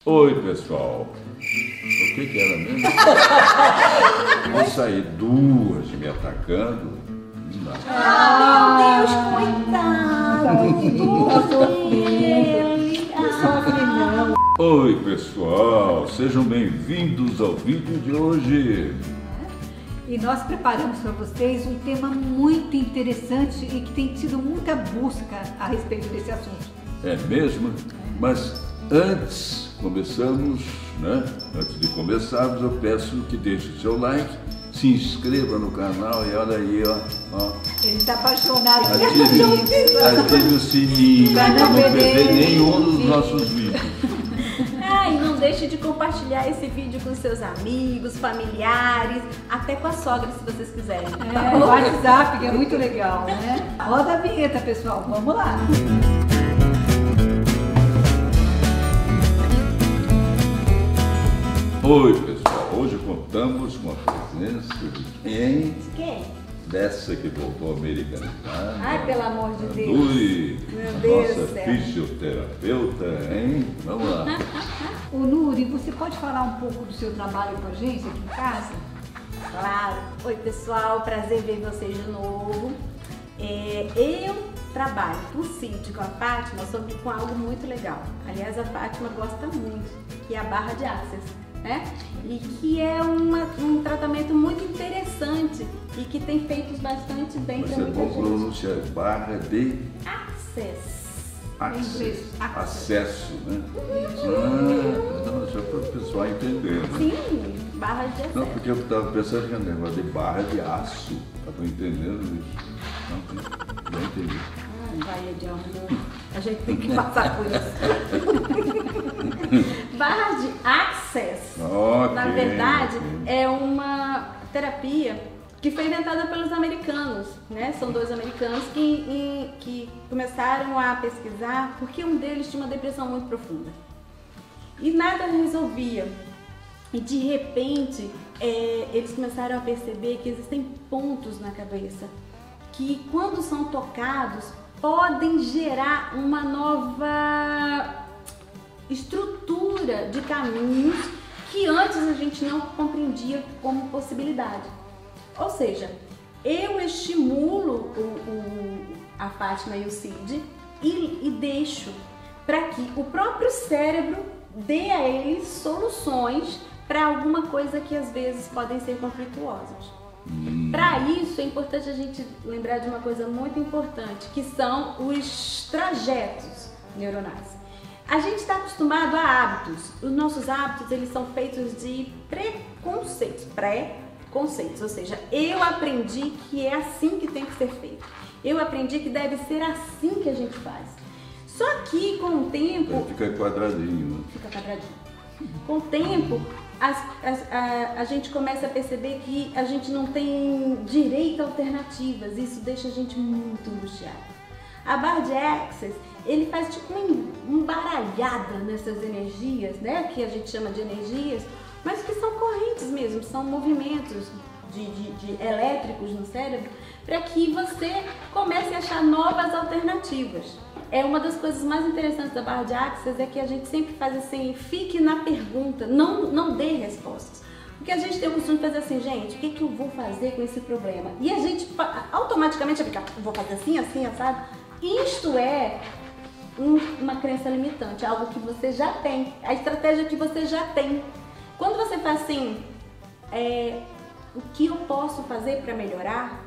Oi, pessoal. O que era mesmo? Vou sair duas me atacando. Não. Meu Deus, coitado. Oi, pessoal. Sejam bem-vindos ao vídeo de hoje. E nós preparamos para vocês um tema muito interessante e que tem tido muita busca a respeito desse assunto. É mesmo? Mas antes começamos, né? Antes de começarmos, eu peço que deixe o seu like, se inscreva no canal e olha aí, ó. Ele está apaixonado. Ative o sininho para não perder nenhum dos nossos vídeos. E não deixe de compartilhar esse vídeo com seus amigos, familiares, até com a sogra, se vocês quiserem. O WhatsApp, que é muito legal, né? Roda a vinheta, pessoal. Vamos lá. Oi, pessoal. Hoje contamos com a presença de quem? Quem? Dessa que voltou americanizada. Ai, pelo amor de Deus. Nuri, Meu a Deus nossa do céu. fisioterapeuta, hein? Vamos lá. Ô Nuri, você pode falar um pouco do seu trabalho com a gente aqui em casa? Claro. Oi, pessoal. Prazer ver vocês de novo. Eu trabalho por sítio com a Fátima com algo muito legal. Aliás, a Fátima gosta muito, que é a barra de axis, né? E que é um tratamento muito interessante e que tem feito bastante bem para Você muita bom gente. pronunciar barra de acesso, né? Não, só para o pessoal entender, né? Sim, barra de acesso. Não, porque eu estava pensando que é um negócio de barra de aço. Estava entendendo isso. Não entendi. Vai, Ediardo. A gente tem que passar por isso. Barra de access, Ok, na verdade, ok. é uma terapia que foi inventada pelos americanos, né? São dois americanos que começaram a pesquisar porque um deles tinha uma depressão muito profunda. E nada resolvia. E de repente, eles começaram a perceber que existem pontos na cabeça que, quando são tocados, podem gerar uma nova estrutura de caminhos que antes a gente não compreendia como possibilidade. Ou seja, eu estimulo a Fátima e o Cid e deixo para que o próprio cérebro dê a eles soluções para alguma coisa que às vezes podem ser conflituosas. Para isso é importante a gente lembrar de uma coisa muito importante, que são os trajetos neuronais. A gente está acostumado a hábitos. Os nossos hábitos, eles são feitos de preconceitos, ou seja, eu aprendi que é assim que tem que ser feito. Eu aprendi que deve ser assim que a gente faz. Só que com o tempo... Fica quadradinho, né? Fica quadradinho. Com o tempo, a gente começa a perceber que a gente não tem direito a alternativas. Isso deixa a gente muito angustiado. A barra de access, ele faz tipo uma embaralhada nessas energias, né? Que a gente chama de energias, mas que são correntes mesmo, são movimentos de elétricos no cérebro, para que você comece a achar novas alternativas. Uma das coisas mais interessantes da barra de axis é que a gente sempre faz assim, fique na pergunta, não dê respostas. Porque a gente tem o costume de fazer assim, gente, o que eu vou fazer com esse problema? E a gente automaticamente fica, vou fazer assim, assim, assado. Isto é uma crença limitante, algo que você já tem, a estratégia que você já tem. Quando você faz assim, o que eu posso fazer para melhorar?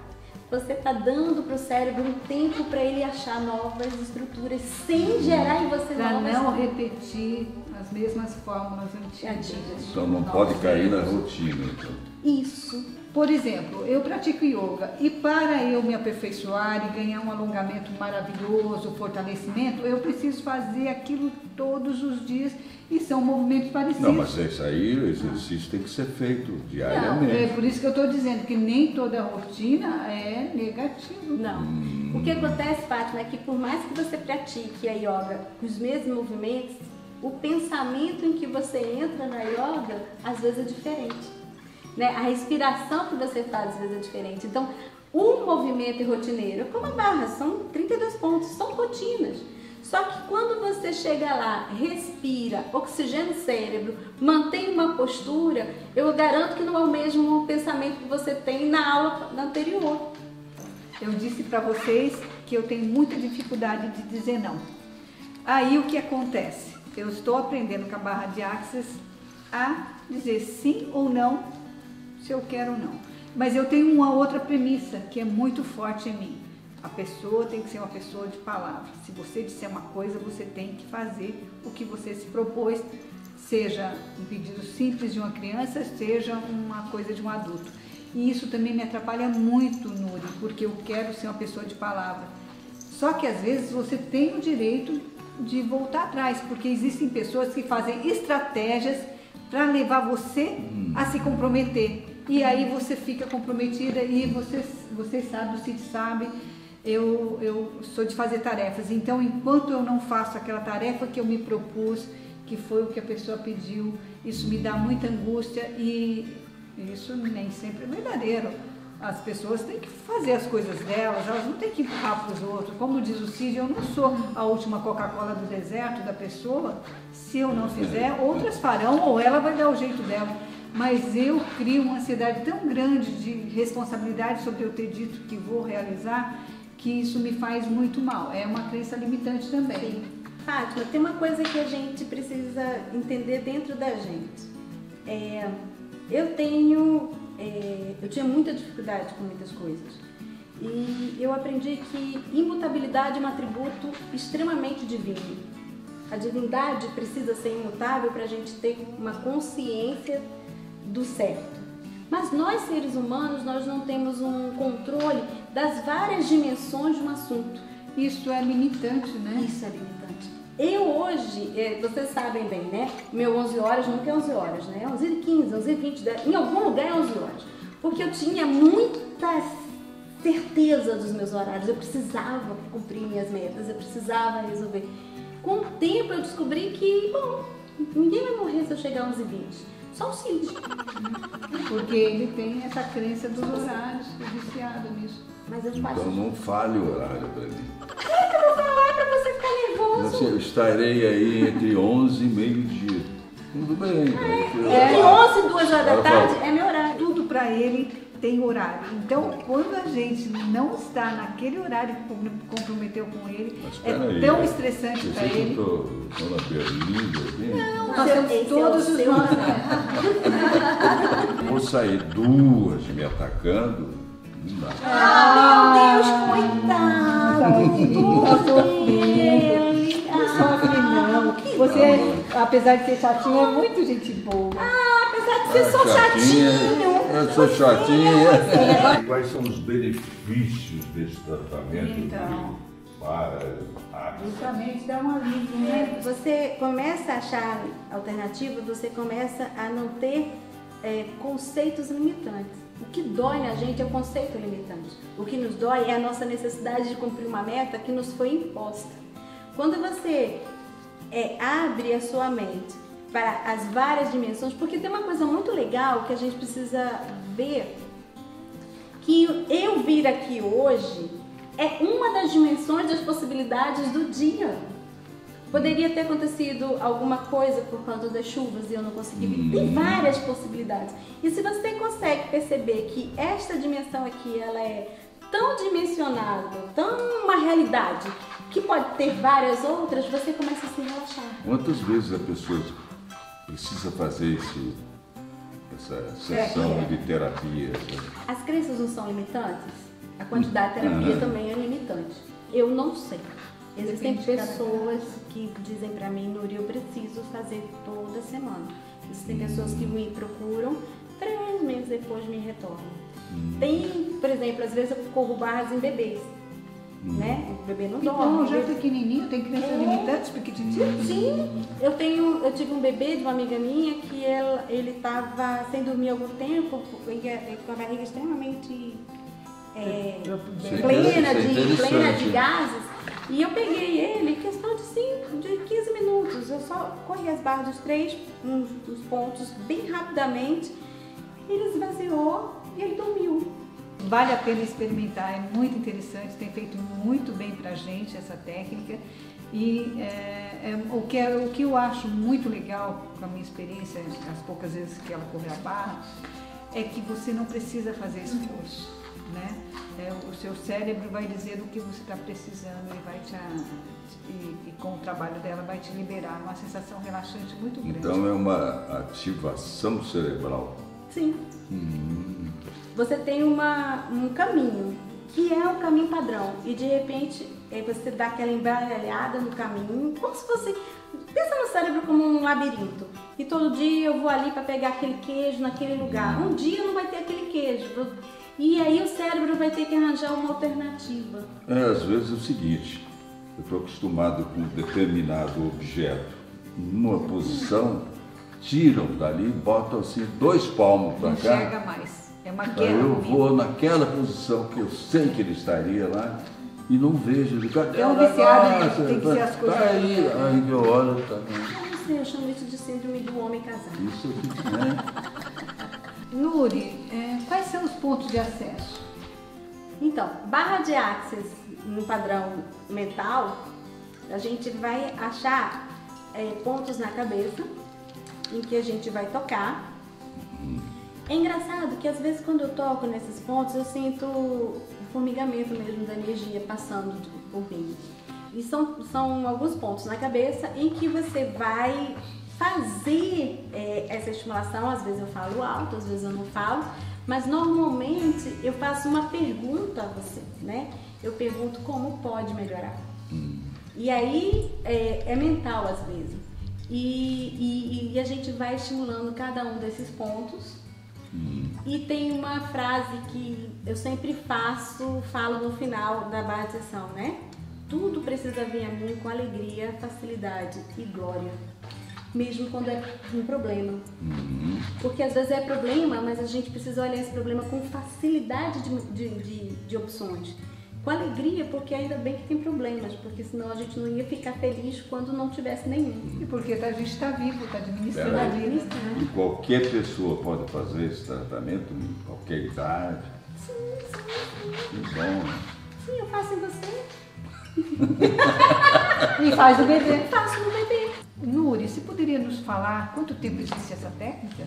Você está dando para o cérebro um tempo para ele achar novas estruturas sem gerar em você Para novas não repetir as mesmas fórmulas antigas. Então não pode cair na rotina. Então. Isso. Por exemplo, eu pratico yoga e para eu me aperfeiçoar e ganhar um alongamento maravilhoso, fortalecimento, eu preciso fazer aquilo todos os dias e são movimentos parecidos. Não, mas isso aí, o exercício tem que ser feito diariamente. Não, é por isso que eu estou dizendo que nem toda rotina é negativa. Não. O que acontece, Fátima, é que por mais que você pratique a yoga com os mesmos movimentos, o pensamento em que você entra na yoga às vezes é diferente. Né? A respiração que você faz às vezes é diferente. Então, um movimento rotineiro, como a barra, são 32 pontos, são rotinas. Só que quando você chega lá, respira, oxigena o cérebro, mantém uma postura, eu garanto que não é o mesmo pensamento que você tem na aula anterior. Eu disse para vocês que eu tenho muita dificuldade de dizer não. Aí o que acontece? Eu estou aprendendo com a barra de Axis a dizer sim ou não, se eu quero ou não. Mas eu tenho uma outra premissa que é muito forte em mim. A pessoa tem que ser uma pessoa de palavra. Se você disser uma coisa, você tem que fazer o que você se propôs, seja um pedido simples de uma criança, seja uma coisa de um adulto. E isso também me atrapalha muito, Nuri, porque eu quero ser uma pessoa de palavra. Só que às vezes você tem o direito de voltar atrás, porque existem pessoas que fazem estratégias para levar você a se comprometer. E aí você fica comprometida e vocês sabem, o Cid sabe, eu sou de fazer tarefas. Então, enquanto eu não faço aquela tarefa que eu me propus, que foi o que a pessoa pediu, isso me dá muita angústia e isso nem sempre é verdadeiro. As pessoas têm que fazer as coisas delas, elas não têm que empurrar para os outros. Como diz o Cid, eu não sou a última Coca-Cola do deserto da pessoa. Se eu não fizer, outras farão ou ela vai dar o jeito dela. Mas eu crio uma ansiedade tão grande de responsabilidade sobre eu ter dito que vou realizar, que isso me faz muito mal. É uma crença limitante também. Sim. Fátima, tem uma coisa que a gente precisa entender dentro da gente. Eu tinha muita dificuldade com muitas coisas. E eu aprendi que imutabilidade é um atributo extremamente divino. A divindade precisa ser imutável para a gente ter uma consciência do certo. Mas nós, seres humanos, nós não temos um controle das várias dimensões de um assunto. Isso é limitante, né? Isso é limitante. Eu hoje, vocês sabem bem, né? Meu 11 horas nunca é 11 horas, né? 11h15, 11h20, em algum lugar é 11 horas. Porque eu tinha muita certeza dos meus horários, eu precisava cumprir minhas metas, eu precisava resolver. Com o tempo eu descobri que, bom, ninguém vai morrer se eu chegar a 11h20. Só o Cid. Porque ele tem essa crença dos horários, é viciado nisso. Mas eu te Então passo. não fale o horário para mim. Eu vou falar pra você ficar nervoso. Assim, eu estarei aí entre 11 e meio-dia. Tudo bem. Entre 11 e 2 horas da tarde é meu horário. Tudo para ele tem horário. Então, quando a gente não está naquele horário que comprometeu com ele, é tão estressante para ele. Eu estou na berlinda aqui. Não, nós temos todos os nossos. Vou sair duas me atacando. Não dá. Ah, meu Deus, coitado. Tá sofrendo. Não sofre não. Você, apesar de ser chatinho, é muito gente boa. Apesar de ser só chatinho. Eu sou chatinha. Quais são os benefícios desse tratamento Então. para Justamente dá uma alívio, né? Você começa a achar alternativa, você começa a não ter conceitos limitantes. O que dói na gente é o conceito limitante. O que nos dói é a nossa necessidade de cumprir uma meta que nos foi imposta. Quando você abre a sua mente para as várias dimensões, porque tem uma coisa muito legal que a gente precisa ver, que eu vir aqui hoje é uma das dimensões das possibilidades do dia. Poderia ter acontecido alguma coisa por conta das chuvas e eu não consegui vir. Tem várias possibilidades. E se você consegue perceber que esta dimensão aqui, ela é tão dimensionável, tão uma realidade, que pode ter várias outras, você começa a se relaxar. Quantas vezes a pessoa precisa fazer essa sessão de terapia? As crenças não são limitantes? A quantidade de terapia também é limitante. Eu não sei. Existem pessoas que dizem pra mim, Nuri, eu preciso fazer toda semana. Existem pessoas que me procuram, 3 meses depois me retornam. Tem, por exemplo, às vezes eu corro barras em bebês. Né? O bebê não dorme. Então, já pequenininho, tem crianças limitantes, pequititinhas? Sim, eu tive um bebê de uma amiga minha que ele estava sem dormir há algum tempo, com a barriga extremamente plena de gases. E eu peguei ele em questão de 15 minutos. Eu só corri as barras dos pontos bem rapidamente. Ele esvaziou e ele dormiu. Vale a pena experimentar, é muito interessante, tem feito muito bem pra gente essa técnica. E o que eu acho muito legal com a minha experiência, as poucas vezes que ela correu a barra, é que você não precisa fazer esforço, né? O seu cérebro vai dizer o que você está precisando e vai e com o trabalho dela vai te liberar uma sensação relaxante muito grande. Então é uma ativação cerebral. Sim. Você tem um caminho, que é o caminho padrão, e de repente você dá aquela embaralhada no caminho, como se fosse... Pensa no cérebro como um labirinto. E todo dia eu vou ali para pegar aquele queijo naquele lugar. Um dia não vai ter aquele queijo. E aí o cérebro vai ter que arranjar uma alternativa. Às vezes é o seguinte, eu estou acostumado com um determinado objeto, numa posição, tiram dali e botam assim 2 palmos para cá. Não enxerga mais. É uma guerra. Aí eu vou naquela posição que eu sei que ele estaria lá e não vejo. É um viciado, tem que ser as coisas. Tá aí que eu olho, tá. Não sei, eu chamo isso de síndrome do homem casado. Isso aqui, né? Nuri, quais são os pontos de acesso? Então, barra de Axis no padrão mental, a gente vai achar pontos na cabeça em que a gente vai tocar. É engraçado que às vezes quando eu toco nesses pontos eu sinto o formigamento mesmo da energia passando por mim. E são alguns pontos na cabeça em que você vai fazer essa estimulação. Às vezes eu falo alto, às vezes eu não falo, mas normalmente eu faço uma pergunta a você, né? Eu pergunto como pode melhorar. E aí é mental às vezes. E a gente vai estimulando cada um desses pontos. E tem uma frase que eu sempre falo no final da barra de sessão, né? Tudo precisa vir a mim com alegria, facilidade e glória. Mesmo quando é um problema. Porque às vezes é problema, mas a gente precisa olhar esse problema com facilidade de opções. Com alegria, porque ainda bem que tem problemas, porque senão a gente não ia ficar feliz quando não tivesse nenhum. E porque a gente está vivo, está administrando a vida. E qualquer pessoa pode fazer esse tratamento, em qualquer idade. Sim. Que bom, né? Sim, eu faço em você. E faz o bebê. Faço no bebê. Nuri, você poderia nos falar quanto tempo existe essa técnica?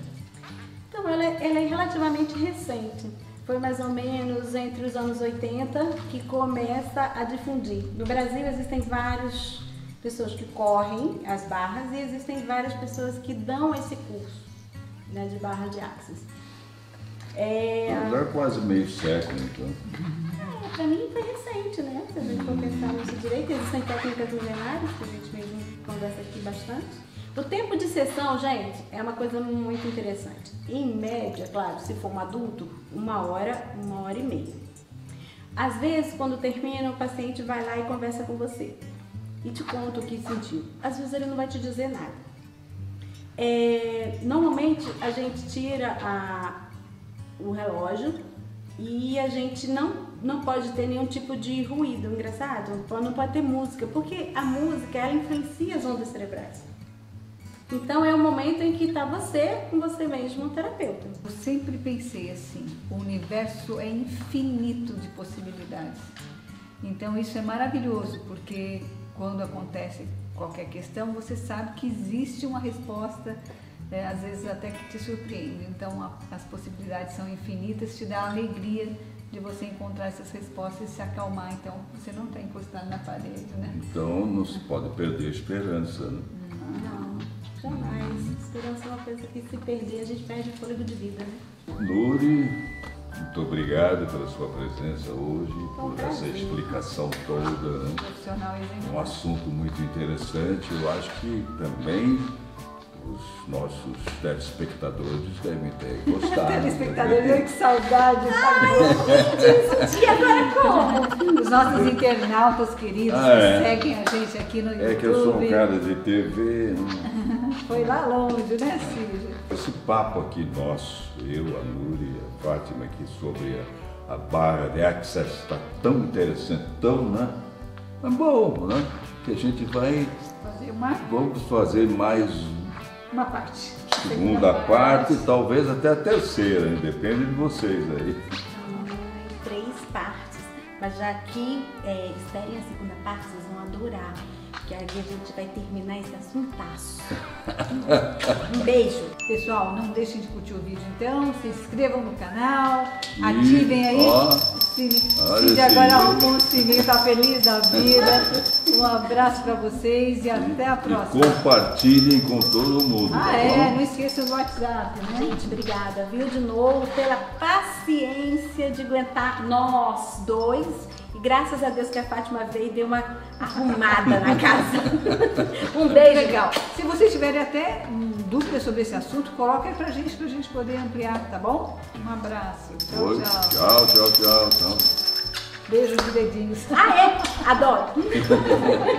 Então, ela é relativamente recente. Foi mais ou menos entre os anos 80 que começa a difundir. No Brasil existem várias pessoas que correm as barras e existem várias pessoas que dão esse curso, né, de barra de Axis. Já quase meio século, então. Para mim foi recente, né? Se a gente for pensar nisso direito, existem técnicas milenares que a gente mesmo conversa aqui bastante. O tempo de sessão, gente, é uma coisa muito interessante. Em média, claro, se for um adulto, 1 hora, 1h30. Às vezes, quando termina, o paciente vai lá e conversa com você e te conta o que sentiu. Às vezes ele não vai te dizer nada. Normalmente, a gente tira o relógio e a gente não pode ter nenhum tipo de ruído, engraçado. Não pode ter música, porque a música, ela influencia as ondas cerebrais. Então é o momento em que está você com você mesmo, um terapeuta. Eu sempre pensei assim, o universo é infinito de possibilidades. Então isso é maravilhoso, porque quando acontece qualquer questão, você sabe que existe uma resposta, às vezes até que te surpreende. Então as possibilidades são infinitas, te dá a alegria de você encontrar essas respostas e se acalmar. Então você não está encostado na parede, né? Então não se pode perder a esperança, né? Não, jamais. Esperança é uma coisa que se perder, a gente perde o fôlego de vida, né? Nuri, muito obrigado pela sua presença hoje, por essa explicação toda, né? Profissional exemplar. Um assunto muito interessante. Eu acho que também os nossos telespectadores devem ter gostado. Telespectadores, que saudade! E agora como? Os nossos internautas queridos que seguem a gente aqui no YouTube. É que eu sou um cara de TV. Né? Foi lá longe, né, Cid? Esse papo aqui nosso, eu, a Nuri, a Fátima aqui sobre a barra de Axis está tão interessante, tão, né? É bom, né? Que a gente vai... Vamos fazer mais uma parte. Segunda parte, talvez até a terceira, hein? Depende de vocês aí. 3 partes. Mas já que esperem a segunda parte, vocês vão adorar. que aí a gente vai terminar esse assuntaço. Um beijo. Pessoal, não deixem de curtir o vídeo então, se inscrevam no canal, ativem aí o sininho. Cid agora arrumou um sininho, tá feliz da vida. Um abraço para vocês e até a próxima. E compartilhem com todo mundo. Não esqueça do WhatsApp, né? Gente, obrigada, viu, de novo, pela paciência de aguentar nós dois. E graças a Deus que a Fátima veio e deu uma arrumada na casa. Um beijo. Legal. Se vocês tiverem até dúvidas sobre esse assunto, coloquem pra gente poder ampliar, tá bom? Um abraço. Tchau, tchau. Tchau. Beijo de dedinhos. Adoro.